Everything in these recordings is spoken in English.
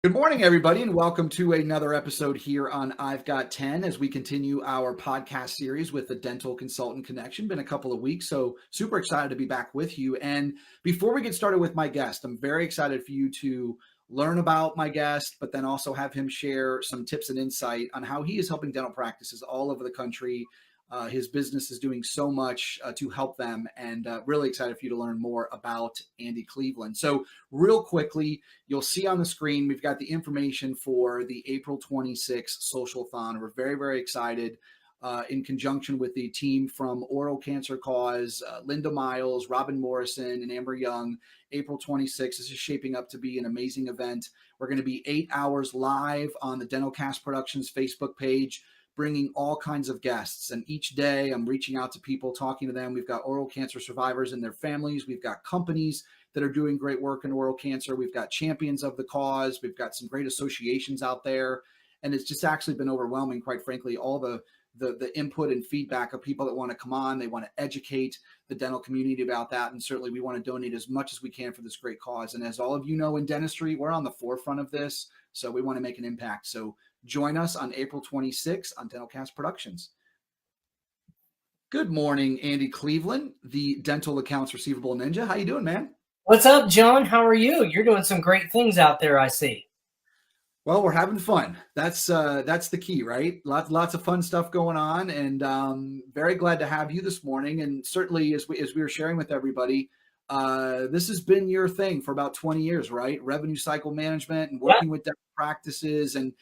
Good morning, everybody, and welcome to another episode here on I've Got 10 as we continue our podcast series with the Dental Consultant Connection. Been a couple of weeks, so super excited to be back with you. And before we get started with my guest, I'm very excited for you to learn about my guest, but then also have him share some tips and insight on how he is helping dental practices all over the country. His business is doing so much to help them, and really excited for you to learn more about Andy Cleveland. So real quickly, you'll see on the screen, we've got the information for the April 26th Social-thon. We're very, very excited in conjunction with the team from Oral Cancer Cause, Linda Miles, Robin Morrison, and Amber Young. April 26th, this is shaping up to be an amazing event. We're going to be 8 hours live on the DentalCast Productions Facebook page, bringing all kinds of guests. And each day I'm reaching out to people, talking to them. We've got oral cancer survivors and their families. We've got companies that are doing great work in oral cancer. We've got champions of the cause. We've got some great associations out there. And it's just actually been overwhelming, quite frankly, all the input and feedback of people that want to come on. They want to educate the dental community about that. And certainly we want to donate as much as we can for this great cause. And as all of you know, in dentistry, we're on the forefront of this. So we want to make an impact. So join us on April 26th on DentalCast Productions. Good morning, Andy Cleveland, the Dental Accounts Receivable Ninja. How you doing, man? What's up, John? How are you? You're doing some great things out there, I see. Well, we're having fun. That's the key, right? Lots of fun stuff going on, and very glad to have you this morning. And certainly, as we were sharing with everybody, this has been your thing for about 20 years, right? Revenue cycle management and working with dental practices and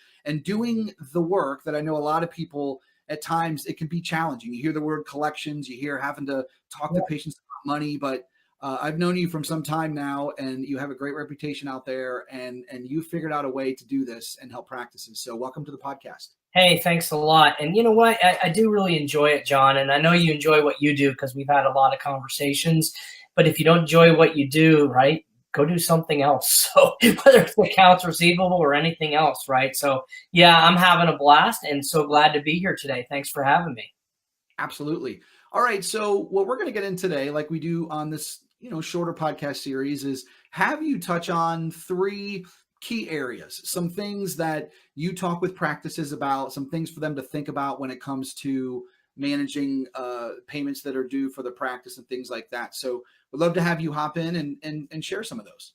doing the work that I know a lot of people at times it can be challenging. You hear the word collections, you hear having to talk to patients about money, but I've known you from some time now, and you have a great reputation out there, and you figured out a way to do this and help practices. So welcome to the podcast. Hey, thanks a lot. And you know what? I do really enjoy it, John. And I know you enjoy what you do because we've had a lot of conversations. But if you don't enjoy what you do, right, go do something else. So whether it's accounts receivable or anything else, right? So yeah, I'm having a blast and so glad to be here today. Thanks for having me. Absolutely. All right. So what we're going to get in today, like we do on this, shorter podcast series, is have you touch on 3 key areas, some things that you talk with practices about, some things for them to think about when it comes to managing payments that are due for the practice and things like that. So we'd love to have you hop in and share some of those.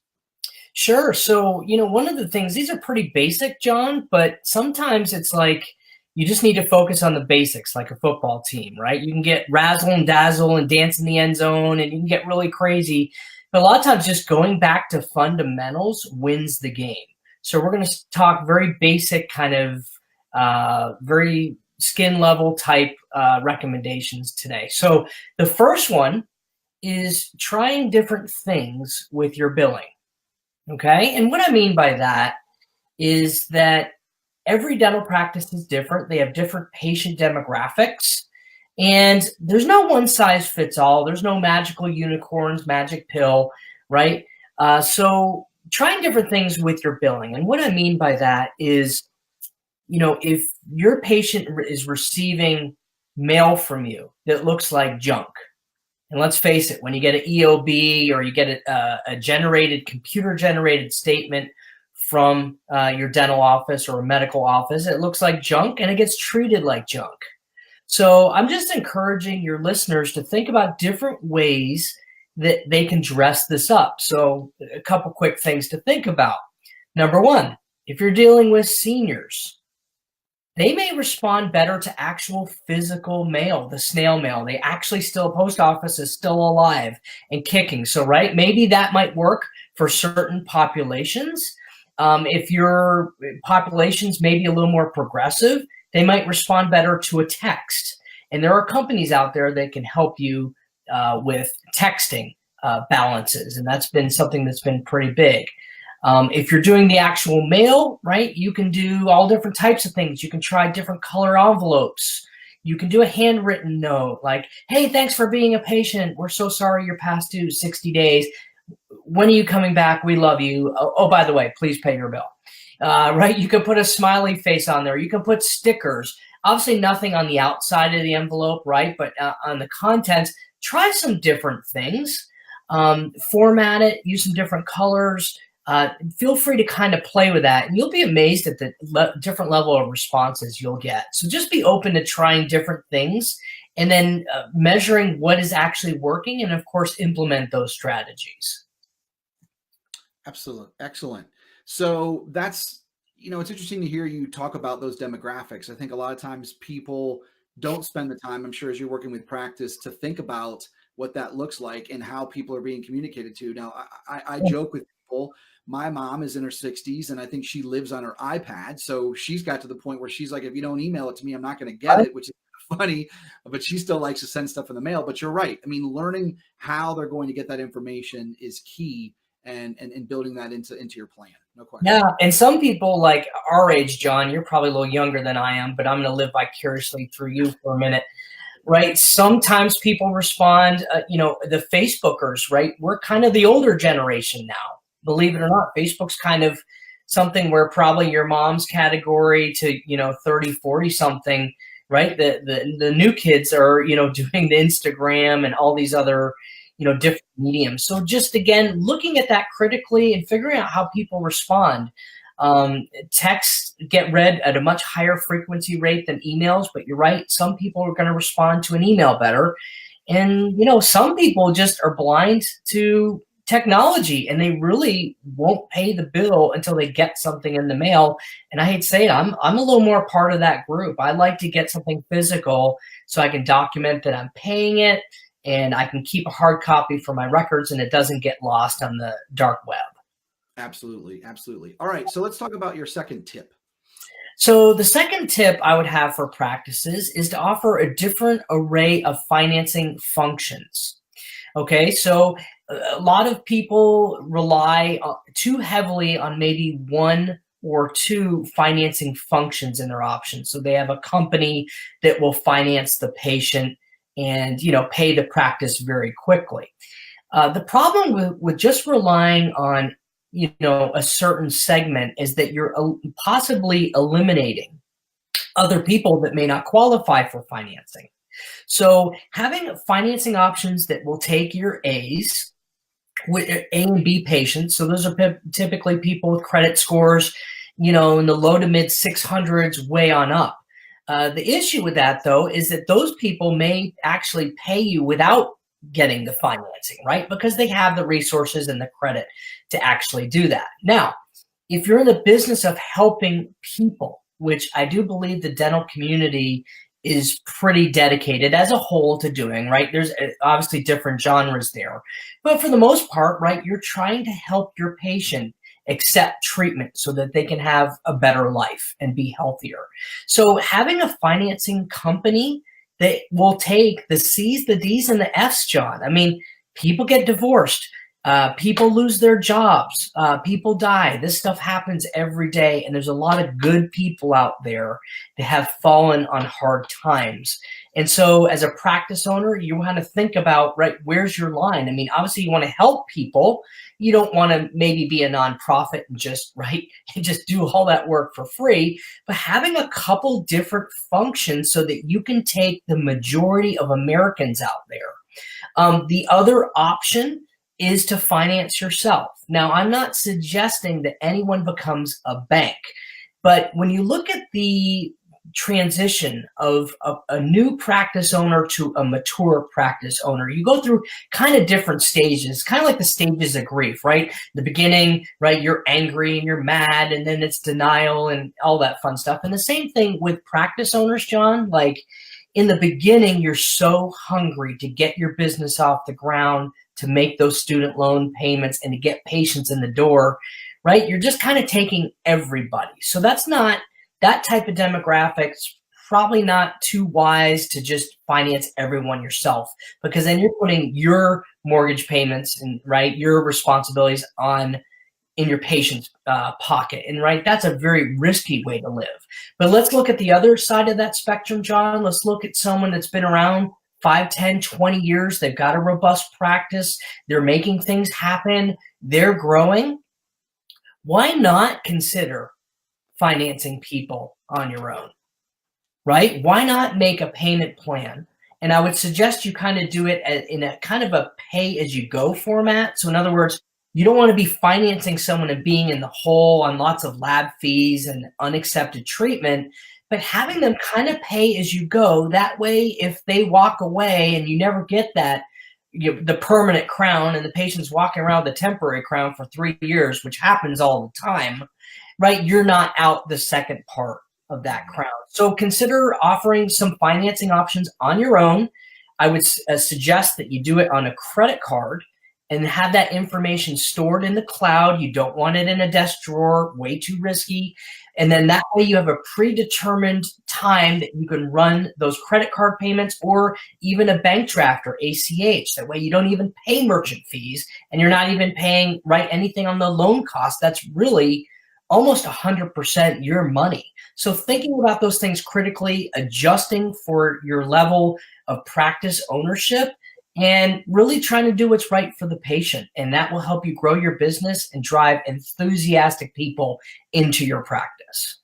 Sure. So, one of the things, these are pretty basic, John, but sometimes it's like you just need to focus on the basics like a football team, right? You can get razzle and dazzle and dance in the end zone and you can get really crazy. But a lot of times just going back to fundamentals wins the game. So we're going to talk very basic kind of very skin level type recommendations today. So the first one is trying different things with your billing. Okay. And what I mean by that is that every dental practice is different. They have different patient demographics, and there's no one size fits all. There's no magical unicorns, magic pill, right? So trying different things with your billing. And what I mean by that is, if your patient is receiving mail from you that looks like junk, and let's face it, when you get an EOB or you get a computer-generated statement from your dental office or a medical office, it looks like junk and it gets treated like junk. So I'm just encouraging your listeners to think about different ways that they can dress this up. So a couple quick things to think about. Number one, if you're dealing with seniors, they may respond better to actual physical mail, the snail mail. They actually post office is still alive and kicking. So, right, maybe that might work for certain populations. If your population's maybe a little more progressive, they might respond better to a text. And there are companies out there that can help you with texting balances. And that's been something that's been pretty big. If you're doing the actual mail, right, you can do all different types of things. You can try different color envelopes. You can do a handwritten note like, hey, thanks for being a patient. We're so sorry you're past due 60 days. When are you coming back? We love you. Oh, by the way, please pay your bill. Right? You can put a smiley face on there. You can put stickers. Obviously, nothing on the outside of the envelope, right? But on the contents, try some different things. Format it. Use some different colors. feel free to kind of play with that, and you'll be amazed at the different level of responses you'll get. So just be open to trying different things, and then measuring what is actually working, and of course, implement those strategies. Excellent. So that's, it's interesting to hear you talk about those demographics. I think a lot of times people don't spend the time, I'm sure as you're working with practice, to think about what that looks like and how people are being communicated to. Now, I joke with people, my mom is in her 60s and I think she lives on her iPad. So she's got to the point where she's like, if you don't email it to me, I'm not going to get it, which is funny, but she still likes to send stuff in the mail. But you're right. I mean, learning how they're going to get that information is key, and building that into your plan. No question. Yeah. And some people like our age, John, you're probably a little younger than I am, but I'm going to live vicariously through you for a minute. Right. Sometimes people respond, the Facebookers, right? We're kind of the older generation now, believe it or not. Facebook's kind of something where probably your mom's category to, 30, 40 something, right? The new kids are, doing the Instagram and all these other, different mediums. So just, again, looking at that critically and figuring out how people respond. Texts get read at a much higher frequency rate than emails, but you're right. Some people are going to respond to an email better. And, some people just are blind to technology and they really won't pay the bill until they get something in the mail. And I hate to say it, I'm a little more part of that group. I like to get something physical so I can document that I'm paying it, and I can keep a hard copy for my records and it doesn't get lost on the dark web. Absolutely. All right. So let's talk about your second tip. So the second tip I would have for practices is to offer a different array of financing functions. Okay. So a lot of people rely too heavily on maybe one or two financing functions in their options. So they have a company that will finance the patient and, pay the practice very quickly. The problem with just relying on a certain segment is that you're possibly eliminating other people that may not qualify for financing. So having financing options that will take your A's, with A and B patients, so those are typically people with credit scores, in the low to mid 600s, way on up. The issue with that, though, is that those people may actually pay you without getting the financing, right? Because they have the resources and the credit to actually do that. Now, if you're in the business of helping people, which I do believe the dental community is pretty dedicated as a whole to doing, right? There's obviously different genres there, but for the most part, right, you're trying to help your patient accept treatment so that they can have a better life and be healthier. So having a financing company that will take the C's, the D's, and the F's, John. I mean, people get divorced. People lose their jobs. People die. This stuff happens every day. And there's a lot of good people out there that have fallen on hard times. And so as a practice owner, you want to think about, right, where's your line? I mean, obviously you want to help people. You don't want to maybe be a nonprofit and just, and just do all that work for free, but having a couple different functions so that you can take the majority of Americans out there. The other option is to finance yourself. Now, I'm not suggesting that anyone becomes a bank, but when you look at the transition of a new practice owner to a mature practice owner, you go through kind of different stages, kind of like the stages of grief, right? The beginning, right, you're angry and you're mad, and then it's denial and all that fun stuff. And the same thing with practice owners, John. Like in the beginning, you're so hungry to get your business off the ground, to make those student loan payments and to get patients in the door, right? You're just kind of taking everybody. So that's not that type of demographics, probably not too wise to just finance everyone yourself, because then you're putting your mortgage payments and, right, your responsibilities in your patient's pocket. And, right, that's a very risky way to live. But let's look at the other side of that spectrum, John. Let's look at someone that's been around 5, 10, 20 years. They've got a robust practice. They're making things happen. They're growing. Why not consider financing people on your own, right? Why not make a payment plan? And I would suggest you kind of do it in a kind of a pay-as-you-go format. So in other words, you don't want to be financing someone and being in the hole on lots of lab fees and unaccepted treatment, but having them kind of pay as you go. That way, if they walk away and you never get that, the permanent crown, and the patient's walking around with a temporary crown for 3 years, which happens all the time, right? You're not out the second part of that crown. So consider offering some financing options on your own. I would suggest that you do it on a credit card and have that information stored in the cloud. You don't want it in a desk drawer, way too risky. And then that way you have a predetermined time that you can run those credit card payments, or even a bank draft or ACH. That way you don't even pay merchant fees, and you're not even paying anything on the loan cost. That's really almost 100% your money. So thinking about those things critically, adjusting for your level of practice ownership, and really trying to do what's right for the patient. And that will help you grow your business and drive enthusiastic people into your practice.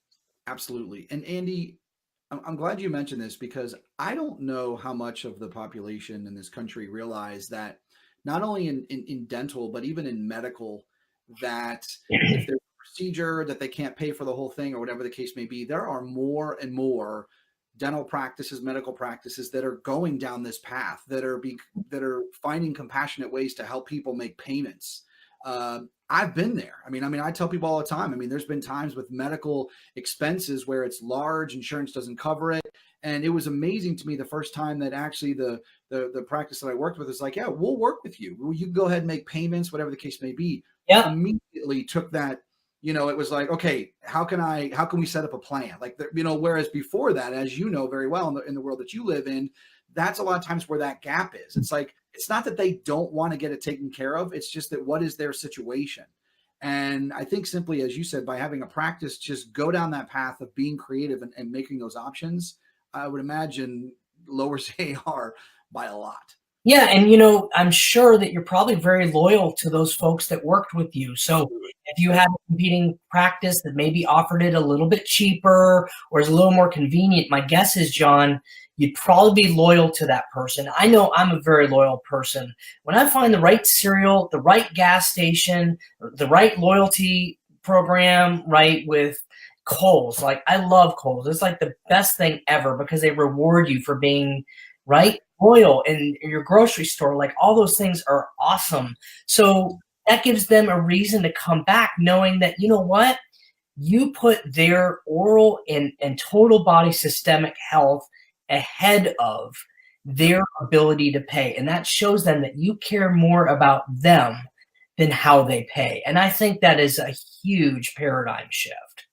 Absolutely. And Andy, I'm glad you mentioned this, because I don't know how much of the population in this country realize that not only in dental, but even in medical, that if there's a procedure that they can't pay for the whole thing or whatever the case may be, there are more and more dental practices, medical practices that are going down this path, that are finding compassionate ways to help people make payments. I've been there. I mean, I tell people all the time. I mean, there's been times with medical expenses where it's large, insurance doesn't cover it, and it was amazing to me the first time that actually the practice that I worked with is like, yeah, we'll work with you. You can go ahead and make payments, whatever the case may be. Yeah. Immediately took that. It was like, okay, how can we set up a plan? Like, whereas before that, as you know very well in the world that you live in, that's a lot of times where that gap is. It's like, it's not that they don't want to get it taken care of. It's just that what is their situation? And I think simply, as you said, by having a practice, just go down that path of being creative and making those options, I would imagine lowers AR by a lot. Yeah, and I'm sure that you're probably very loyal to those folks that worked with you. So if you had a competing practice that maybe offered it a little bit cheaper or is a little more convenient, my guess is, John, you'd probably be loyal to that person. I know I'm a very loyal person. When I find the right cereal, the right gas station, the right loyalty program, right, with Kohl's, like, I love Kohl's. It's like the best thing ever because they reward you for being loyal, in your grocery store. Like, all those things are awesome. So that gives them a reason to come back, knowing that, you know what, you put their oral and total body systemic health ahead of their ability to pay. And that shows them that you care more about them than how they pay. And I think that is a huge paradigm shift.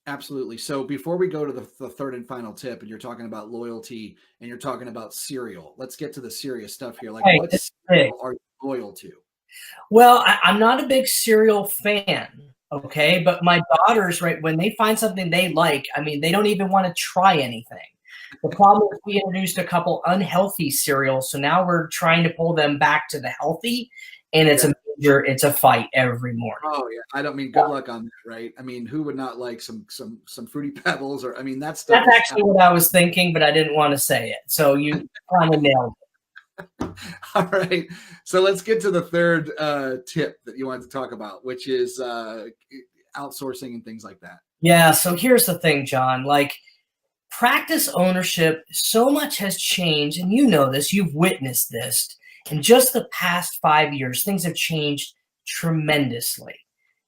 Absolutely. So before we go to the third and final tip, and you're talking about loyalty and you're talking about cereal, let's get to the serious stuff here. Like, what cereal are you loyal to? Well, I'm not a big cereal fan, okay? But my daughters, right, when they find something they like, I mean, they don't even want to try anything. The problem is we introduced a couple unhealthy cereals, so now we're trying to pull them back to the healthy, and it's a fight every morning. Oh yeah, I don't mean good luck on that, right? I mean, who would not like some Fruity Pebbles, or I mean, that's actually what I was thinking, but I didn't want to say it. So you kind of nailed it. All right, so let's get to the third tip that you wanted to talk about, which is outsourcing and things like that. Yeah. So here's the thing, John. Like, practice ownership, so much has changed, and you know this. You've witnessed this. In just the past 5 years, things have changed tremendously.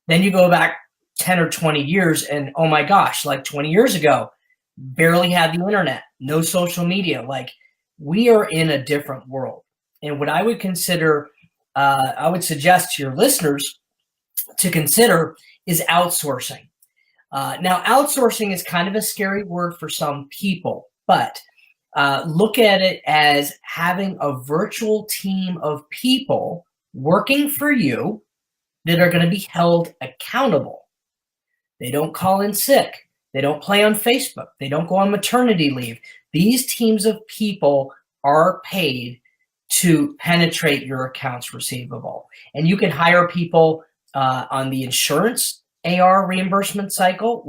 Then you go back 10 or 20 years, and oh my gosh, like 20 years ago, barely had the internet, no social media. Like, we are in a different world. And what I would consider, I would suggest to your listeners to consider is outsourcing. Now, outsourcing is kind of a scary word for some people, but look at it as having a virtual team of people working for you that are going to be held accountable. They don't call in sick. They don't play on Facebook. They don't go on maternity leave. These teams of people are paid to penetrate your accounts receivable. And you can hire people on the insurance AR reimbursement cycle,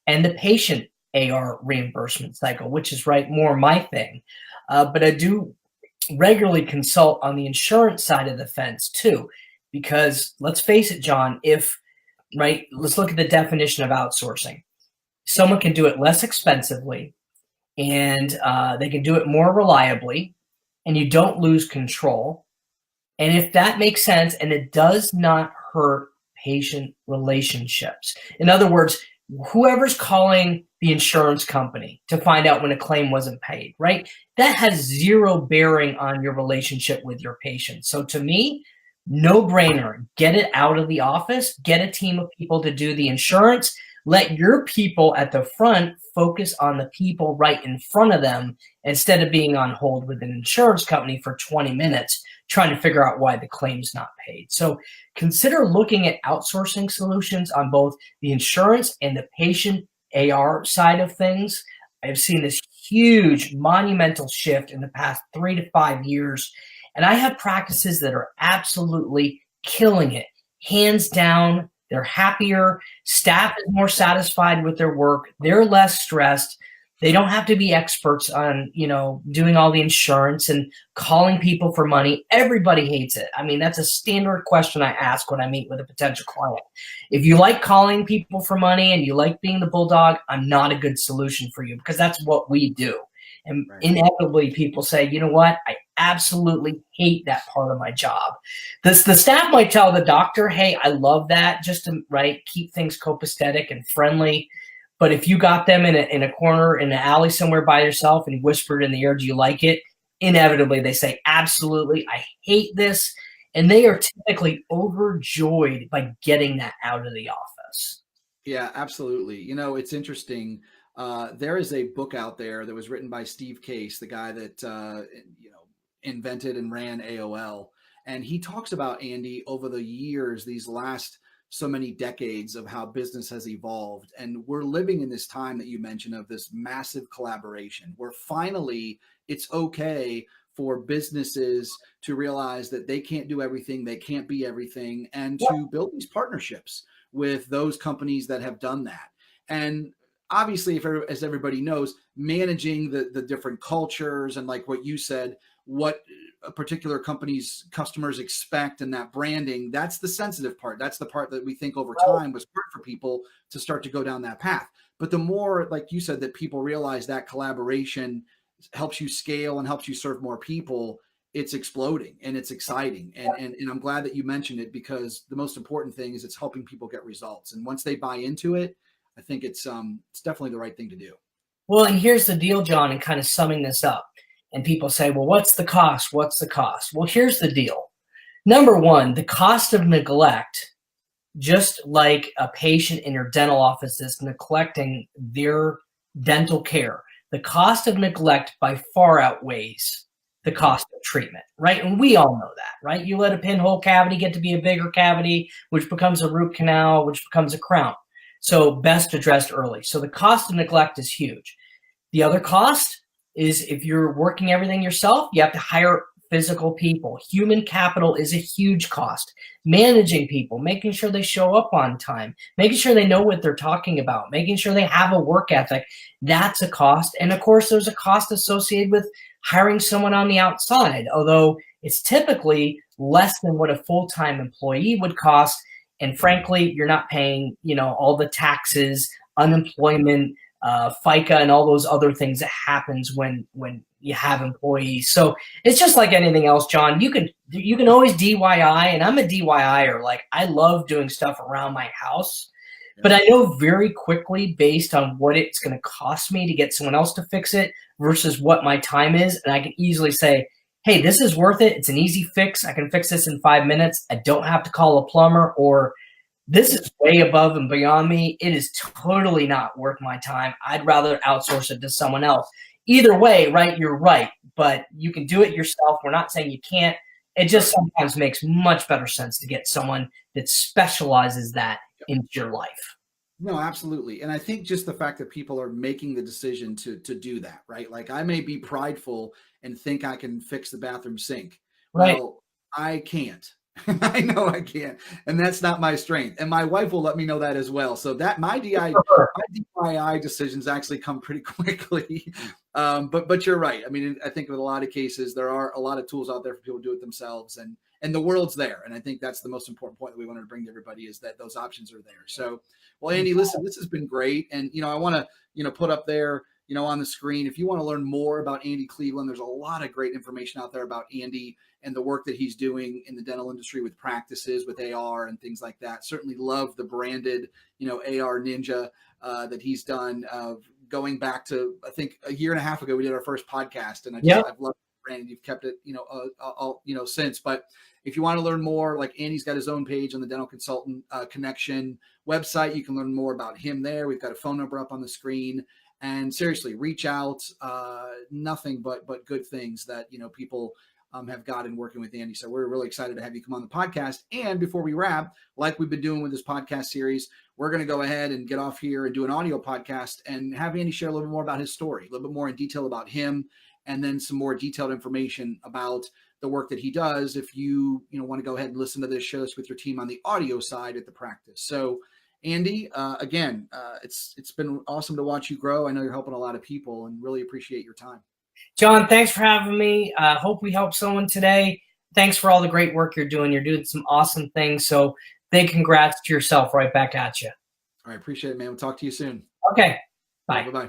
and the patient AR reimbursement cycle, which is more my thing. But I do regularly consult on the insurance side of the fence too. Because let's face it, John, let's look at the definition of outsourcing. Someone can do it less expensively, and they can do it more reliably, and you don't lose control. And if that makes sense, and it does not hurt patient relationships. In other words, whoever's calling the insurance company to find out when a claim wasn't paid, right? That has zero bearing on your relationship with your patient. So to me, no brainer, get it out of the office, get a team of people to do the insurance, let your people at the front focus on the people right in front of them instead of being on hold with an insurance company for 20 minutes trying to figure out why the claim's not paid. So consider looking at outsourcing solutions on both the insurance and the patient AR side of things. I've seen this huge monumental shift in the past 3 to 5 years, and I have practices that are absolutely killing it. Hands down, they're happier, staff is more satisfied with their work, they're less stressed. They don't have to be experts on, doing all the insurance and calling people for money. Everybody hates it. I mean, that's a standard question I ask when I meet with a potential client. If you like calling people for money and you like being the bulldog, I'm not a good solution for you, because that's what we do. And inevitably people say, you know what? I absolutely hate that part of my job. The staff might tell the doctor, hey, I love that, just to keep things copacetic and friendly. But if you got them in a corner in an alley somewhere by yourself and whispered in the ear, do you like it? Inevitably, they say, absolutely, I hate this. And they are typically overjoyed by getting that out of the office. Yeah, absolutely. It's interesting. There is a book out there that was written by Steve Case, the guy that, invented and ran AOL. And he talks about, Andy, over the years, these last so many decades of how business has evolved. And we're living in this time that you mentioned of this massive collaboration where finally it's okay for businesses to realize that they can't do everything, they can't be everything, and to build these partnerships with those companies that have done that. And obviously, as everybody knows, managing the different cultures and, like what you said, what a particular company's customers expect and that branding, that's the sensitive part. That's the part that we think over time was hard for people to start to go down that path. But the more, like you said, that people realize that collaboration helps you scale and helps you serve more people, it's exploding and it's exciting. And I'm glad that you mentioned it, because the most important thing is it's helping people get results. And once they buy into it, I think it's definitely the right thing to do. Well, and here's the deal, John, and kind of summing this up. And people say, well, what's the cost? What's the cost? Well, here's the deal. Number one, the cost of neglect, just like a patient in your dental office is neglecting their dental care, the cost of neglect by far outweighs the cost of treatment, right? And we all know that, right? You let a pinhole cavity get to be a bigger cavity, which becomes a root canal, which becomes a crown. So best addressed early. So the cost of neglect is huge. The other cost is, if you're working everything yourself, you have to hire physical people. Human capital is a huge cost. Managing people, making sure they show up on time, making sure they know what they're talking about, making sure they have a work ethic, that's a cost. And of course, there's a cost associated with hiring someone on the outside, although it's typically less than what a full-time employee would cost. And frankly, you're not paying, all the taxes, unemployment, FICA, and all those other things that happens when you have employees. So it's just like anything else, John. You can always DIY, and I'm a DIYer. Like, I love doing stuff around my house, but I know very quickly, based on what it's going to cost me to get someone else to fix it versus what my time is, and I can easily say, hey, this is worth it. It's an easy fix. I can fix this in 5 minutes. I don't have to call a plumber, or this is way above and beyond me. It is totally not worth my time. I'd rather outsource it to someone else. Either way, right, you're right, but you can do it yourself. We're not saying you can't. It just sometimes makes much better sense to get someone that specializes that into your life. No, absolutely. And I think just the fact that people are making the decision to do that, right? Like, I may be prideful and think I can fix the bathroom sink. Right. Well, I can't. I know I can't, and that's not my strength. And my wife will let me know that as well. So that my DIY decisions actually come pretty quickly. But you're right. I mean, I think with a lot of cases, there are a lot of tools out there for people to do it themselves, and and the world's there. And I think that's the most important point that we wanted to bring to everybody, is that those options are there. So, well, Andy, listen, this has been great. And, I want to, put up there, on the screen, if you want to learn more about Andy Cleveland, there's a lot of great information out there about Andy and the work that he's doing in the dental industry with practices, with AR and things like that. Certainly love the branded, AR Ninja that he's done, going back to, I think, a year and a half ago, we did our first podcast, and I've loved the brand. You've kept it, since. But if you want to learn more, like Andy's got his own page on the Dental Consultant Connection website. You can learn more about him there. We've got a phone number up on the screen. And seriously, reach out. Nothing but good things that people have gotten working with Andy. So we're really excited to have you come on the podcast. And before we wrap, like we've been doing with this podcast series, we're going to go ahead and get off here and do an audio podcast and have Andy share a little bit more about his story, a little bit more in detail about him, and then some more detailed information about the work that he does. If you want to go ahead and listen to this, share this with your team on the audio side at the practice. So Andy, again, it's been awesome to watch you grow. I know you're helping a lot of people, and really appreciate your time. John, thanks for having me. Hope we helped someone today. Thanks for all the great work you're doing. You're doing some awesome things. So big congrats to yourself right back at you. All right. Appreciate it, man. We'll talk to you soon. Okay. Bye. Bye-bye.